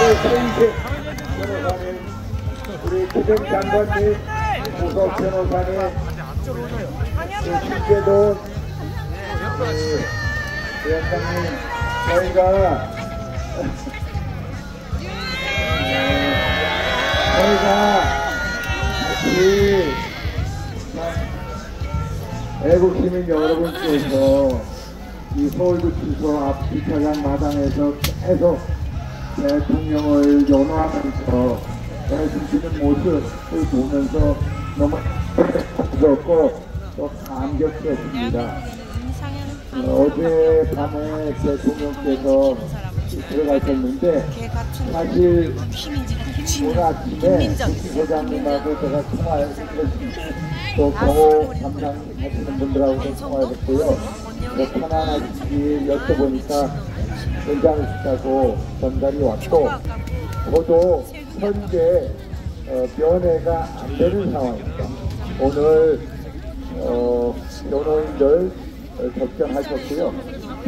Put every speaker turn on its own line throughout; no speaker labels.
최인식 변호사님, 우리 기정 장관님, 우석 변호사님, 신재돈 위원장님, 저희가 같이 애국시민 여러분께서 이 서울구치소 앞 주차장 마당에서 계속 대통령을 연호하면서 애국시민 모습을 보면서 너무 부럽고 또 감격스럽습니다. 어제 밤에 대통령께서 들어가셨는데 사실 오늘 아침에 부소장님하고 제가 통화를 했습니다. 또 경호 담당하시는 분들하고도 통화를 했고요. 편안하게 여쭤보니까 괜찮으시다고 전달이 왔고, 저도 현재 면회가 안 되는 상황입니다. 오늘 변호인들 접견하셨고요.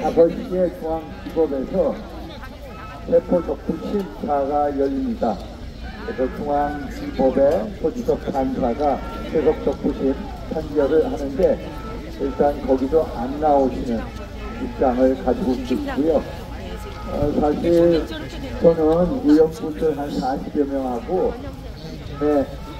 5시에 중앙지법에서 체포적부 심사가 열립니다. 그래서 중앙지법의 소지섭 판사가 체포적부심 판결을 하는데 일단 거기도 안 나오시는 입장을 가지고 있고요. 사실 저는 의원분들 한 40여 명하고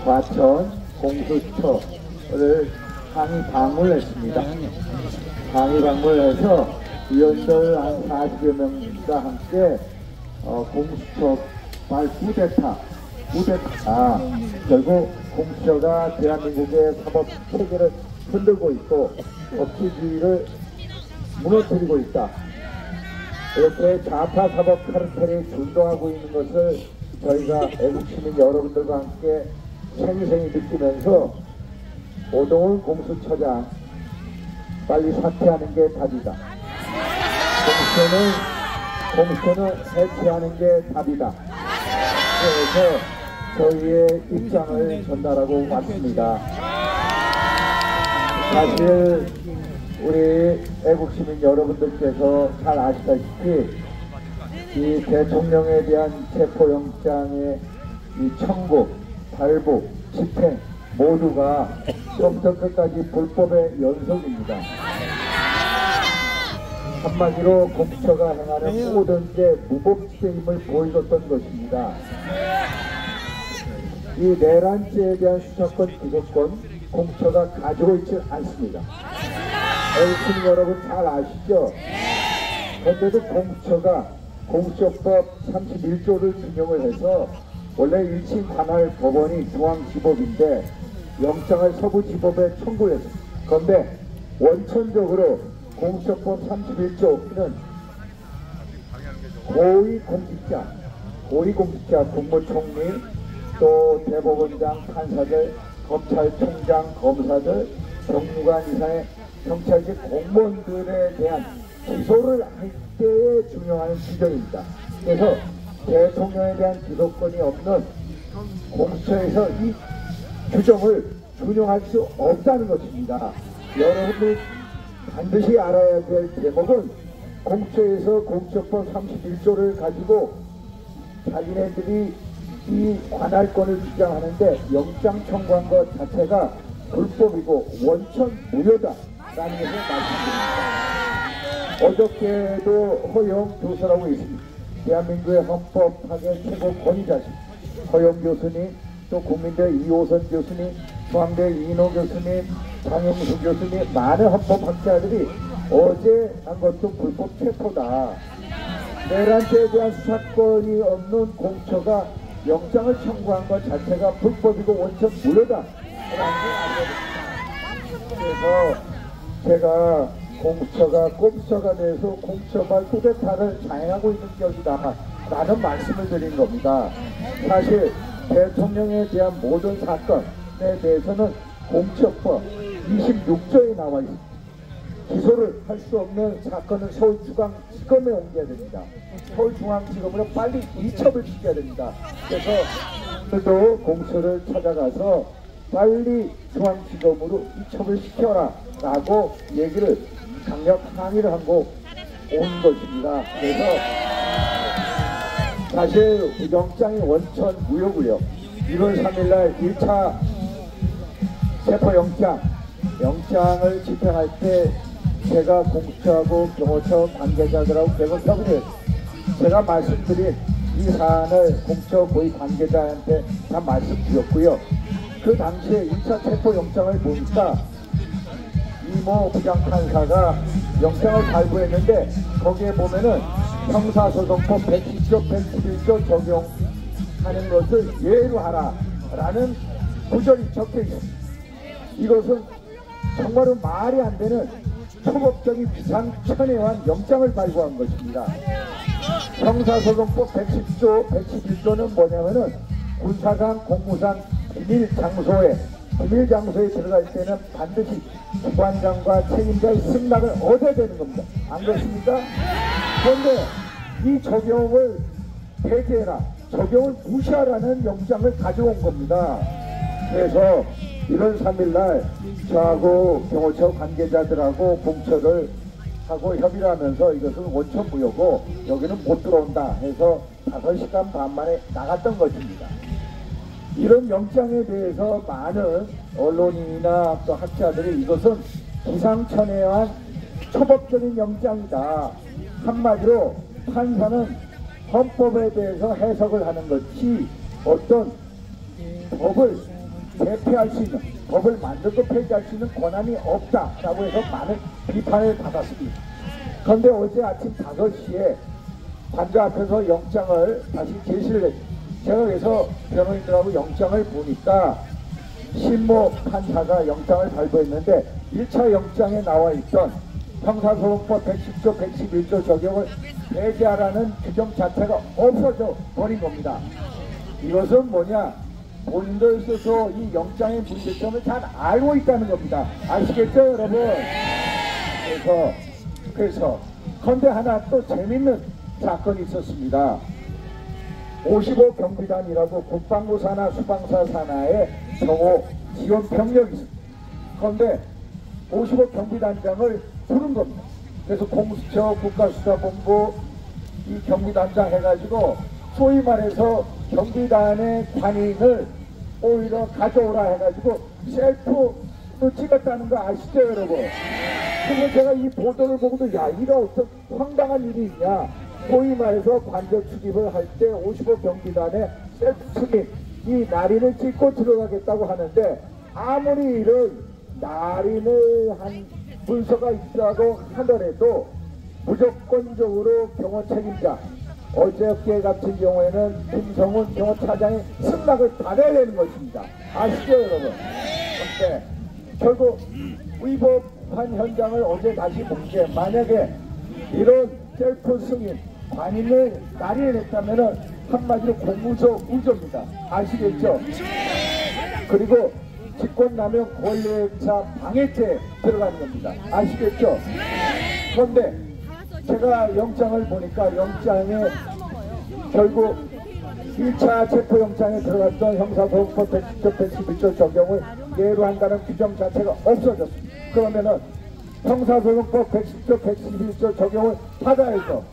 과천 공수처를 항의 방문했습니다. 항의 방문해서 의원들 한 40여 명과 함께 공수처 말 쿠데타 결국 공수처가 대한민국의 사법 체계를 흔들고 있고 법치주의를 무너뜨리고 있다. 이렇게 좌파 사법 카르텔이 주도하고 있는 것을 저희가 애국시민 여러분들과 함께 생생히 느끼면서 오동훈 공수처장 빨리 사퇴하는 게 답이다. 공수처는 해체하는 게 답이다. 그래서 저희의 입장을 전달하고 왔습니다. 사실 우리 애국시민 여러분들께서 잘 아시다시피 이 대통령에 대한 체포영장의 이 청구, 발부, 집행 모두가 처음부터 끝까지 불법의 연속입니다. 한마디로 공수처가 행하는 모든 게 무법지대임을 보여줬던 것입니다. 이 내란죄에 대한 수사권, 기소권 공수처가 가지고 있지 않습니다. 애국시민 여러분 잘 아시죠? 그런데도 공수처가 공수처법 31조를 준용을 해서 원래 1심 관할 법원이 중앙지법인데 영장을 서부지법에 청구했습니다. 그런데 원천적으로 공수처법 31조는 고위공직자, 국무총리, 또 대법원장, 판사들, 검찰총장, 검사들, 정무관 이상의 경찰직 공무원들에 대한 기소를 할 때에 준용하는 규정입니다. 그래서 대통령에 대한 기소권이 없는 공수처에서 이 규정을 준용할 수 없다는 것입니다. 여러분들이 반드시 알아야 될 대목은 공수처에서 공수처법 31조를 가지고 자기네들이 이 관할권을 주장하는데 영장 청구한 것 자체가 불법이고 원천 무효다라는 것을 말씀드립니다. 어저께도 허영 교수라고 있습니다. 대한민국의 헌법학의 최고 권위자십 허영 교수님, 또 국민대 이호선 교수님, 중앙대 이인호 교수님, 장영수 교수님, 많은 헌법학자들이 어제 한 것도 불법 체포다. 내란죄에 대한 수사권이 없는 공수처가 영장을 청구한 것 자체가 불법이고 원천 무효다. 그래서 제가 공수처가 꼼수처가 돼서 공수처발 쿠데타를 자행하고 있는 격이다 라는 말씀을 드린 겁니다. 사실 대통령에 대한 모든 사건에 대해서는 공수처법 26조에 나와 있습니다. 기소를 할 수 없는 사건은 서울중앙지검에 옮겨야 됩니다. 서울중앙지검으로 빨리 이첩을 시켜야 됩니다. 그래서 오늘도 공수처를 찾아가서 빨리 중앙지검으로 이첩을 시켜라 라고 얘기를 강력 항의를 하고 온 것입니다. 그래서 사실 영장이 원천 무효고요. 1월 3일날 1차 영장을 집행할 때 제가 공수처하고 경호처 관계자들하고 계속 협의를 했습니다. 제가 말씀드린 이 사안을 공수처 고위 관계자한테 다 말씀드렸고요. 그 당시에 1차 체포영장을 보니까 이모 부장판사가 영장을 발부했는데 거기에 보면은 형사소송법 110조, 111조 적용하는 것을 예외로 하라라는 구절이 적혀 있습니다. 이것은 정말로 말이 안 되는 초법적인 비상천외한 영장을 발부한 것입니다. 형사소송법 110조, 111조는 뭐냐면은 군사상, 공무상 비밀 장소에 들어갈 때는 반드시 기관장과 책임자의 승낙을 얻어야 되는 겁니다. 안 그렇습니까? 그런데 이 적용을 폐지해라, 적용을 무시하라는 영장을 가져온 겁니다. 그래서 1월 3일날 저하고 경호처 관계자들하고 공처를 하고 협의를 하면서 이것은 원천무효고 여기는 못 들어온다 해서 5시간 반 만에 나갔던 것입니다. 이런 영장에 대해서 많은 언론인이나 또 학자들이 이것은 기상천외한 초법적인 영장이다. 한마디로 판사는 헌법에 대해서 해석을 하는 것이 어떤 법을 대표할 수 있는, 법을 만들고 폐지할 수 있는 권한이 없다라고 해서 많은 비판을 받았습니다. 그런데 어제 아침 5시에 관저 앞에서 영장을 다시 제시를 했습니다. 제가 그래서 변호인들하고 영장을 보니까 신모 판사가 영장을 발부했는데 1차 영장에 나와 있던 형사소송법 110조, 111조 적용을 폐지하라는 규정 자체가 없어져 버린 겁니다. 이것은 뭐냐? 본인들 스스로 이 영장의 문제점을 잘 알고 있다는 겁니다. 아시겠죠, 여러분? 그래서 그런데 하나 또 재밌는 사건이 있었습니다. 55 경비단이라고 국방부 산하, 수방사 산하의 경호 지원 병력이 있습니다. 그런데 55 경비단장을 부른 겁니다. 그래서 공수처, 국가수사본부 이 경비단장 해가지고 소위 말해서 경비단의 관인을 오히려 가져오라 해가지고 셀프로 찍었다는 거 아시죠, 여러분? 그래서 제가 이 보도를 보고도 야, 이런 어떤 황당한 일이 있냐. 소위 말해서 관저 출입을 할 때 55 경비단의 셀프 승인 이 날인을 찍고 들어가겠다고 하는데 아무리 이런 날인을 한 문서가 있다고 하더라도 무조건적으로 경호 책임자, 어저께 같은 경우에는 김성훈 경호차장의 승낙을 받아야 되는 것입니다. 아시죠, 여러분? 그런데 결국 위법한 현장을 어제 다시 본 게 만약에 이런 셀프 승인 관인을 날인했다면은 한마디로 공무서 우조입니다. 아시겠죠? 그리고 직권남용 권리행사 방해죄 들어가는 겁니다. 아시겠죠? 그런데 제가 영장을 보니까 영장에 결국 1차 체포영장에 들어갔던 형사소송법 110조 111조 적용을 예로 한다는 규정 자체가 없어졌습니다. 그러면은 형사소송법 110조 111조 적용을 받아야죠.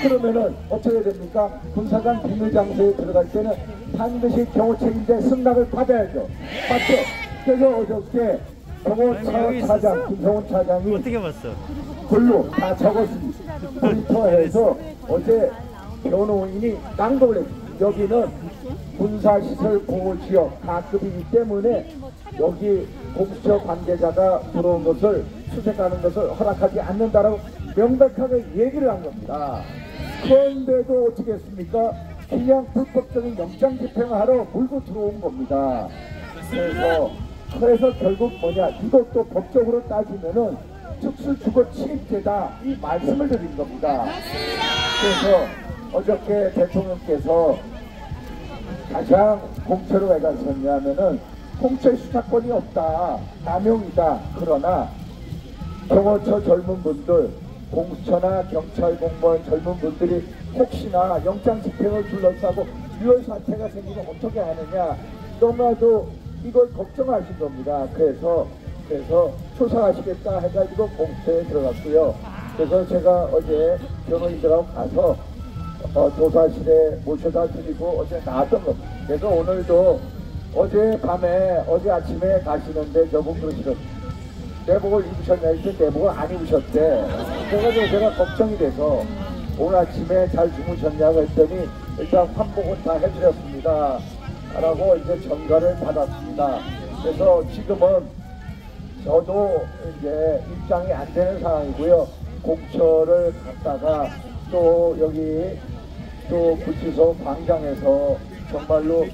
그러면은 어떻게 됩니까? 군사관 비밀장소에 들어갈 때는 반드시 경호 책임자의 승낙을 받아야죠. 맞죠? 그래서 어저께 경호처 차장 김성훈 차장이
어떻게 봤어?
글로 다 적었습니다. 트위터에서 어제 변호인이 낭독을 했습니다. 여기는 군사시설 보호지역 가급이기 때문에 여기 공수처 관계자가 들어온 것을 수색하는 것을 허락하지 않는다라고 명백하게 얘기를 한 겁니다. 그런데도 어떻게 했습니까? 그냥 불법적인 영장 집행을 하러 몰고 들어온 겁니다. 그래서 결국 뭐냐, 이것도 법적으로 따지면은 특수주거 침입죄다 이 말씀을 드린 겁니다. 그래서 어저께 대통령께서 가장 공처로 왜 가셨냐면은 공처의 수사권이 없다, 남용이다. 그러나 경호처 젊은 분들, 공수처나 경찰 공무원 젊은 분들이 혹시나 영장 집행을 둘러싸고 유혈 사태가 생기면 어떻게 하느냐, 너무나도 이걸 걱정하신 겁니다. 그래서 조사하시겠다 해가지고 공수처에 들어갔고요. 그래서 제가 어제 변호인들하고 가서 조사실에 모셔다 드리고 어제 나왔던 것. 그래서 오늘도 어제 밤에 어제 아침에 가시는데 저분 그러시더라고요. 내복을 입으셨냐 했더니 내복을 안 입으셨대. 그래가지고 제가 걱정이 돼서 오늘 아침에 잘 주무셨냐고 했더니 일단 환복은 다 해드렸습니다 라고 이제 전가를 받았습니다. 그래서 지금은 저도 이제 입장이 안 되는 상황이고요. 공처를 갔다가 또 여기 또 구치소 광장에서 정말로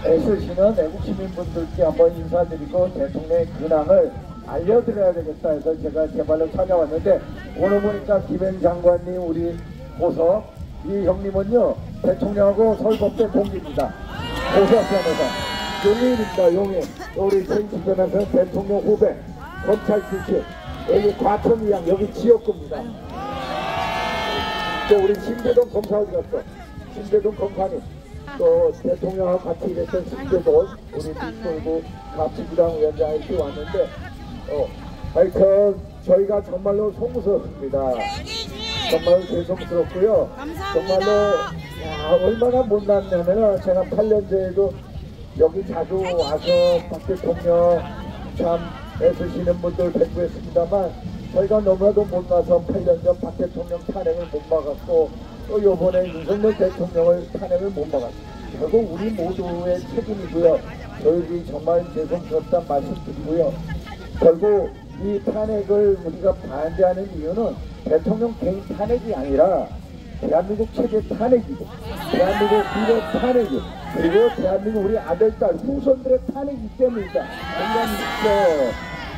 애쓰시는 애국 시민분들께 한번 인사드리고 대통령의 근황을 알려드려야 되겠다 해서 제가 제발로 찾아왔는데, 오늘 보니까 김행 장관님 우리 보석 이 형님은요 대통령하고 서울법대 동기입니다. 보석변호사 용인입니다. 용인. 우리 정치권에서 대통령 후배 검찰 출신 여기 과천이양 여기 지역구입니다. 또 우리 신대동 검사 어디 갔어? 신대동 검사님 또 대통령하고 같이 일했던 신대동 우리 밑돌고 갑치부당 위원장 이렇게 왔는데 하여튼 저희가 정말로 송구스럽습니다. 정말로 죄송스럽고요. 정말로 얼마나 못났냐면 제가 8년 전에도 여기 자주 와서 박 대통령 참 애쓰시는 분들 뵙고 했습니다만 저희가 너무나도 못나서 8년 전 박 대통령 탄핵을 못 막았고 또 요번에 윤석열 대통령을 탄핵을 못 막았습니다. 결국 우리 모두의 책임이고요. 저희들이 정말 죄송스럽다는 말씀 드리고요. 결국 이 탄핵을 우리가 반대하는 이유는 대통령 개인 탄핵이 아니라 대한민국 체제 탄핵이고 대한민국 미래 탄핵이고 그리고 대한민국 우리 아들, 딸, 후손들의 탄핵이기 때문이다.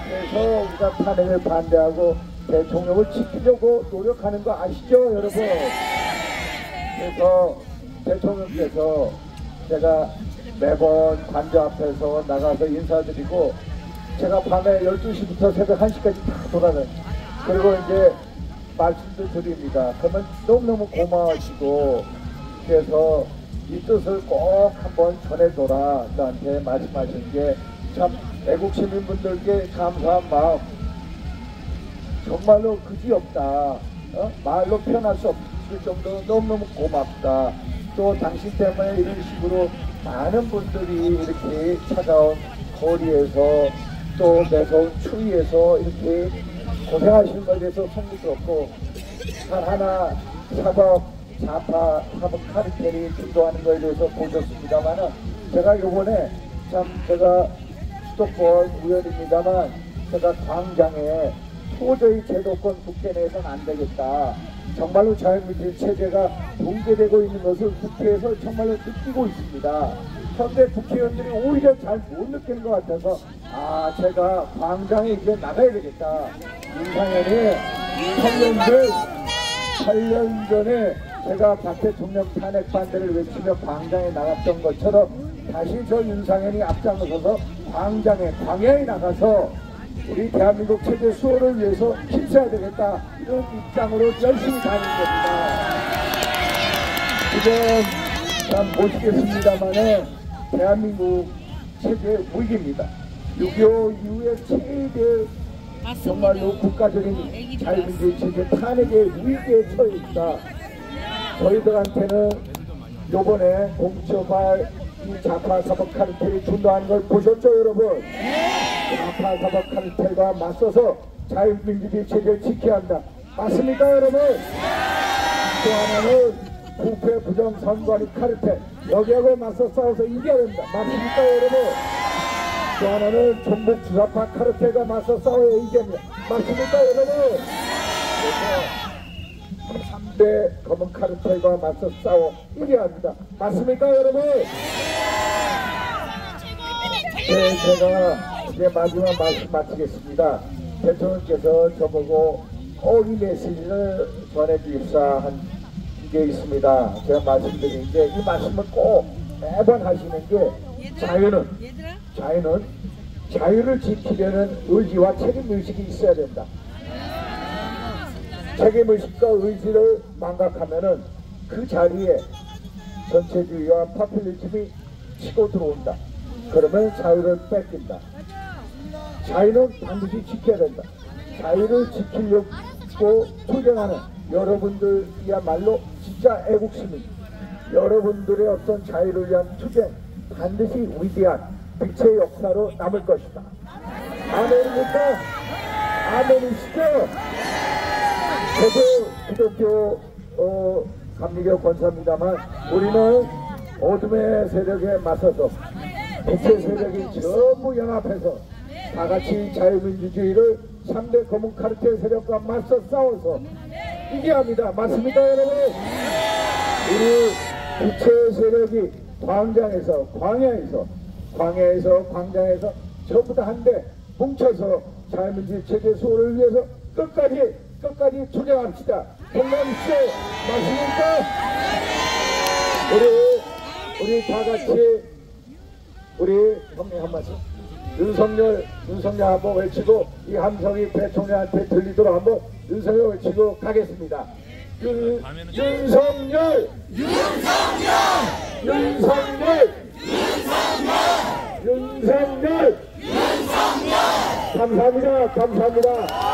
그래서 우리가 탄핵을 반대하고 대통령을 지키려고 노력하는 거 아시죠, 여러분? 그래서 대통령께서 제가 매번 관저 앞에서 나가서 인사드리고 제가 밤에 12시부터 새벽 1시까지 다 돌아다녀요. 그리고 이제 말씀도 드립니다. 그러면 너무너무 고마워하시고 그래서 이 뜻을 꼭 한번 전해줘라 저한테 말씀하신 게 참 애국 시민분들께 감사한 마음 정말로 그지없다. 말로 표현할 수 없을 정도로 너무너무 고맙다. 또 당신 때문에 이런 식으로 많은 분들이 이렇게 차가운 거리에서 또 매서운 추위에서 이렇게 고생하시는 것에 대해서 송구스럽고 하나 좌파 사법 카르텔이 주도하는 것에 대해서 보셨습니다만은 제가 요번에 참 제가 수도권 의원입니다만 제가 광장에 도저히 제도권 국회 내에서는 안 되겠다. 정말로 자유민주 체제가 붕괴되고 있는 것을 국회에서 정말로 느끼고 있습니다. 그런데 국회의원들이 오히려 잘 못 느끼는 것 같아서 제가 광장에 이제 나가야 되겠다. 윤상현이 8년 전에 제가 박 대통령 탄핵 반대를 외치며 광장에 나갔던 것처럼 다시 저 윤상현이 앞장서서 광야에 나가서 우리 대한민국 체제 수호를 위해서 힘써야 되겠다. 이런 입장으로 열심히 가는 겁니다. 지금 참 보시겠습니다만은 대한민국 체제 위기입니다. 6.25 이후에 최대 정말로 국가적인 자유민주주의 체제 탄핵의 위기에 처해 있다. 저희들한테는 요번에 공처발 이 좌파 사법 카르텔이 준다는 걸 보셨죠, 여러분? 좌파 사법 카르텔과 맞서서 자유민주주의 체제를 지켜야 한다. 맞습니까, 여러분? 또 하나는 부패 부정 선관위 카르텔 여기하고 맞서 싸워서 이겨야 된다. 맞습니까, 여러분? 또 하나는 전북 주사파 카르텔과 맞서 싸워야 이깁니다. 맞습니까, 여러분? 그래서 3대 검은 카르텔과 맞서 싸워 이겨야 합니다. 맞습니까, 여러분? 네, 제가 이제 마지막 말씀 마치겠습니다. 대통령께서 저보고 이 메시지를 전해주십사 한 게 있습니다. 제가 말씀드리는데 이 말씀을 꼭 매번 하시는 게 자유는 자유를 지키려는 의지와 책임의식이 있어야 된다. 책임의식과 의지를 망각하면은 그 자리에 전체주의와 파퓰리즘이 치고 들어온다. 그러면 자유를 뺏긴다. 자유는 반드시 지켜야 된다. 자유를 지키려고 투쟁하는 여러분들이야말로 진짜 애국시민, 여러분들의 어떤 자유를 위한 투쟁 반드시 위대한 빛의 역사로 남을 것이다. 아멘입니까? 아멘이시죠? 저도 기독교 감리교 권사입니다만 우리는 어둠의 세력에 맞서서 빛의 세력이 전부 연합해서 다같이 자유민주주의를 3대 검은 카르텔 세력과 맞서 싸워서 이겨야 합니다. 맞습니까 여러분? 우리 빛의 세력이 광장에서 광야에서 광장에서 전부 다 한데 뭉쳐서 자유민주주의 체제 수호를 위해서 끝까지 투쟁합시다. 공감시죠? 맞습니까? 우리 다같이 우리 형님 한 말씀 윤석열 한번 외치고 이 함성이 대통령한테 들리도록 한번 윤석열 외치고 가겠습니다. 윤석열 감사합니다.